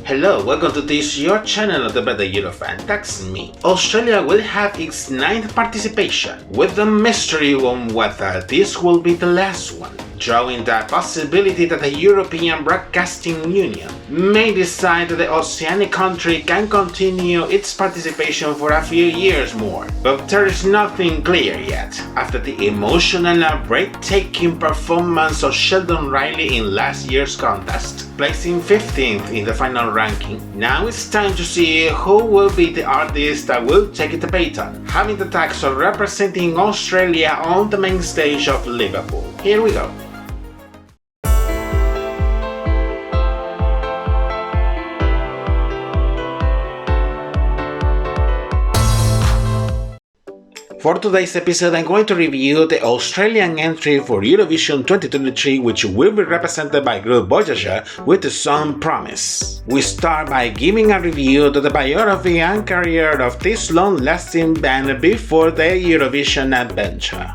Hello, welcome to this your channel of the better Eurofan, that's me. Australia will have its 9th participation, with the mystery on whether this will be the last one, drawing the possibility that the European Broadcasting Union may decide that the Oceanic country can continue its participation for a few years more, but there is nothing clear yet. After the emotional and breathtaking performance of Sheldon Riley in last year's contest, placing 15th in the final ranking, now it's time to see who will be the artist that will take the baton, having the task of representing Australia on the main stage of Liverpool. Here we go. For today's episode, I'm going to review the Australian entry for Eurovision 2023, which will be represented by group Voyager with the song Promise. We start by giving a review to the biography and career of this long-lasting band before their Eurovision adventure.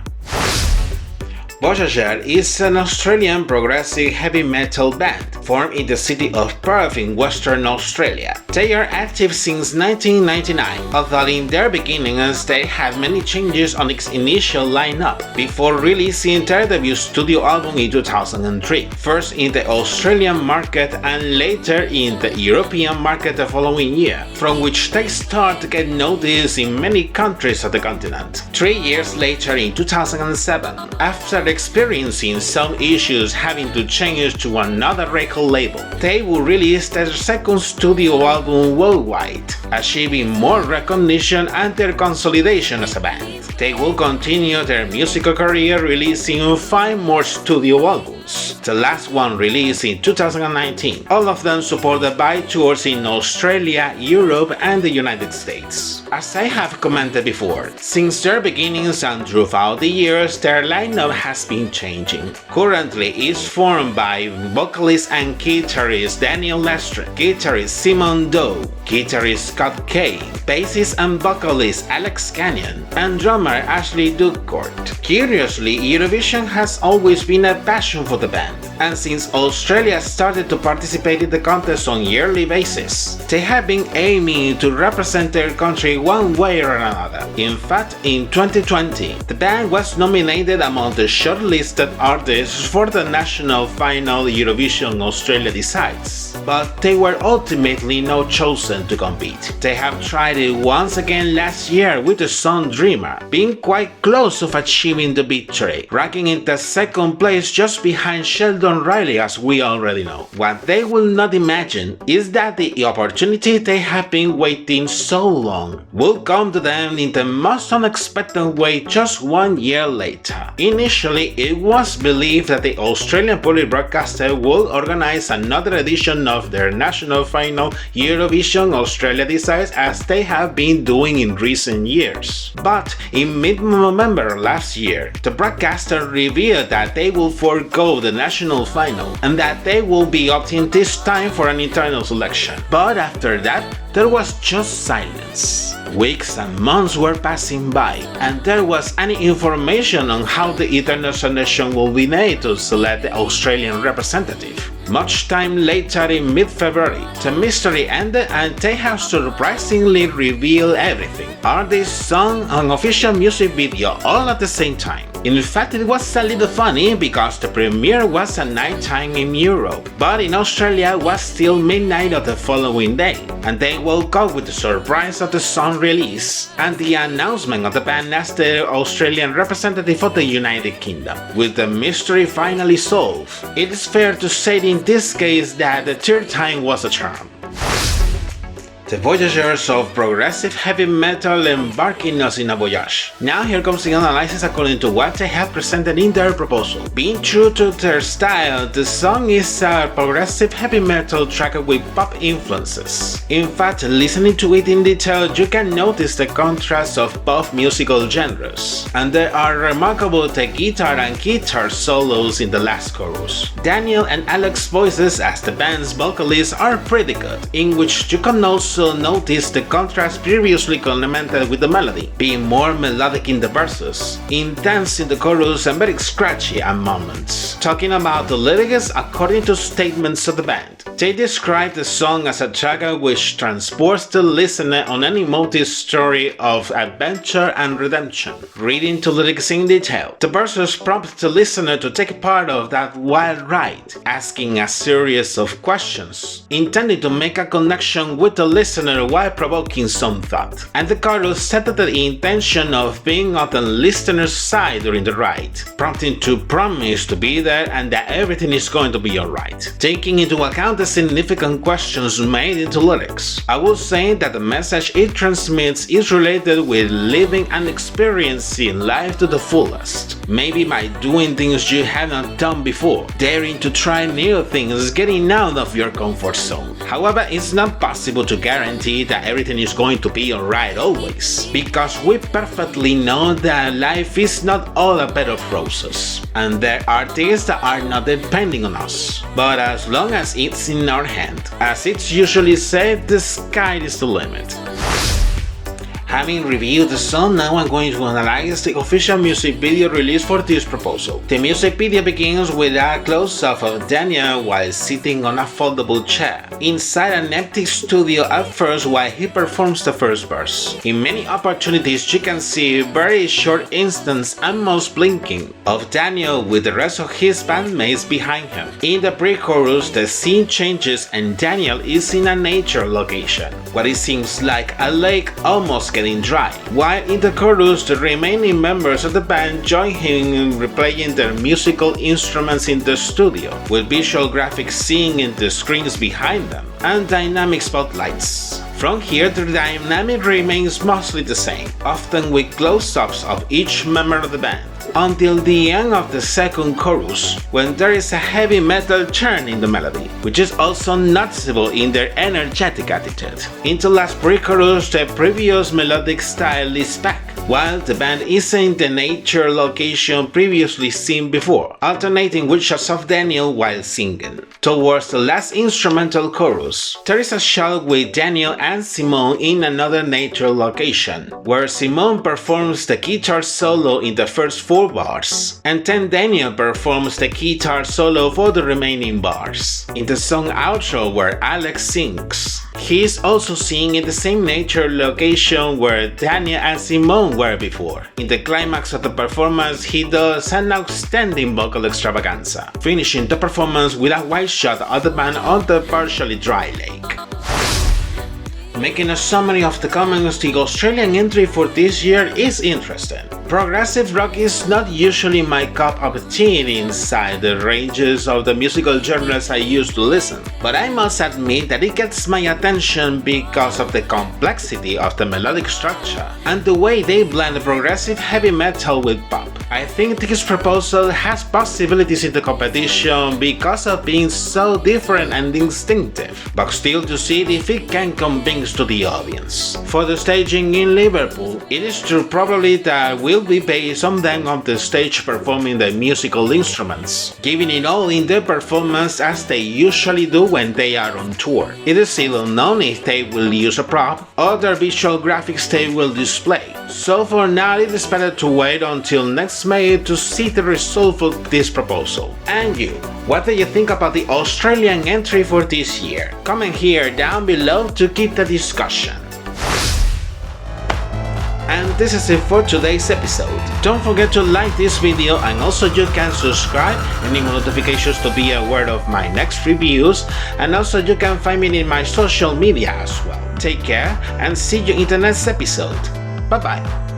Voyager is an Australian progressive heavy metal band formed in the city of Perth in Western Australia. They are active since 1999, although in their beginnings they had many changes on its initial lineup before releasing their debut studio album in 2003, first in the Australian market and later in the European market the following year, from which they start to get noticed in many countries of the continent. 3 years later, in 2007, after experiencing some issues having to change to another record label, they will release their second studio album worldwide, achieving more recognition and their consolidation as a band. They will continue their musical career releasing 5 more studio albums, the last one released in 2019, all of them supported by tours in Australia, Europe and the United States. As I have commented before, since their beginnings and throughout the years, their lineup has been changing. Currently, it's formed by vocalist and guitarist Daniel Lestre, guitarist Simon Doe, guitarist Scott Kay, bassist and vocalist Alex Canyon, and drummer Ashley Ducourt. Curiously, Eurovision has always been a passion for the band, and since Australia started to participate in the contest on a yearly basis, they have been aiming to represent their country one way or another. In fact, in 2020, the band was nominated among the shortlisted artists for the national final Eurovision Australia Decides, but they were ultimately not chosen to compete. They have tried it once again last year with the song Dreamer, being quite close of achieving the victory, ranking in the second place just behind Sheldon Riley, as we already know. What they will not imagine is that the opportunity they have been waiting so long will come to them in the most unexpected way just 1 year later. Initially, it was believed that the Australian public broadcaster will organize another edition of their national final Eurovision Australia Decides, as they have been doing in recent years. But in mid-November last year, the broadcaster revealed that they will forego the national final and that they will be opting this time for an internal selection. But after that, there was just silence. Weeks and months were passing by, and there was any information on how the internal selection will be made to select the Australian representative. Much time later, in mid-February, the mystery ended and they have surprisingly revealed everything: artist, song, and official music video all at the same time. In fact, it was a little funny because the premiere was at nighttime in Europe, but in Australia it was still midnight of the following day, and they woke up with the surprise of the song release and the announcement of the band as the Australian representative of the United Kingdom. With the mystery finally solved, it is fair to say in this case that the third time was a charm. The Voyagers of progressive heavy metal embarking us in a voyage. Now here comes the analysis according to what they have presented in their proposal. Being true to their style, the song is a progressive heavy metal track with pop influences. In fact, listening to it in detail, you can notice the contrast of both musical genres, and there are remarkable guitar and guitar solos in the last chorus. Daniel and Alex's voices as the band's vocalists are pretty good, in which you can also also notice the contrast previously commented with the melody, being more melodic in the verses, intense in the chorus and very scratchy at moments. Talking about the lyrics, according to statements of the band, they describe the song as a track which transports the listener on an emotive story of adventure and redemption. Reading the lyrics in detail, the verses prompt the listener to take part of that wild ride, asking a series of questions, intended to make a connection with the listener while provoking some thought. And the chorus set the intention of being on the listener's side during the ride, prompting to promise to be there and that everything is going to be alright. Taking into account the significant questions made in the lyrics, I would say that the message it transmits is related with living and experiencing life to the fullest. Maybe by doing things you have not done before, daring to try new things, getting out of your comfort zone. However, it's not possible to guarantee that everything is going to be alright always, because we perfectly know that life is not all a bed of roses, and there are things that are not depending on us. But as long as it's in our hand, as it's usually said, the sky is the limit. Having reviewed the song, now I'm going to analyze the official music video released for this proposal. The music video begins with a close-up of Daniel while sitting on a foldable chair, inside an empty studio at first while he performs the first verse. In many opportunities you can see very short instants, almost blinking, of Daniel with the rest of his bandmates behind him. In the pre-chorus, the scene changes and Daniel is in a nature location, what it seems like a lake almost getting dry, while in the chorus the remaining members of the band join him in replaying their musical instruments in the studio, with visual graphics seen in the screens behind them, and dynamic spotlights. From here, the dynamic remains mostly the same, often with close-ups of each member of the band, until the end of the second chorus, when there is a heavy metal turn in the melody, which is also noticeable in their energetic attitude. In the last pre-chorus, the previous melodic style is back, while the band is in the nature location previously seen before, alternating with shots of Daniel while singing. Towards the last instrumental chorus, there is a shot with Daniel and Simone in another nature location, where Simone performs the guitar solo in the first 4 bars, and then Daniel performs the guitar solo for the remaining bars. In the song outro where Alex sings, he is also seen in the same nature location where Daniel and Simone were before. In the climax of the performance, he does an outstanding vocal extravaganza, finishing the performance with a wide shot of the band on the partially dry lake. Making a summary of the comments, the Australian entry for this year is interesting. Progressive rock is not usually my cup of tea inside the ranges of the musical genres I used to listen, but I must admit that it gets my attention because of the complexity of the melodic structure and the way they blend progressive heavy metal with pop. I think this proposal has possibilities in the competition because of being so different and distinctive, but still to see if it can convince to the audience. For the staging in Liverpool, it is true probably that will be based on them on the stage performing the musical instruments, giving it all in their performance as they usually do when they are on tour. It is still unknown if they will use a prop or their visual graphics they will display, so for now it is better to wait until next May to see the result of this proposal. And you, what do you think about the Australian entry for this year? Comment here down below to keep the discussion. And this is it for today's episode. Don't forget to like this video, and also you can subscribe and enable notifications to be aware of my next reviews, and also you can find me in my social media as well. Take care and see you in the next episode. Bye bye.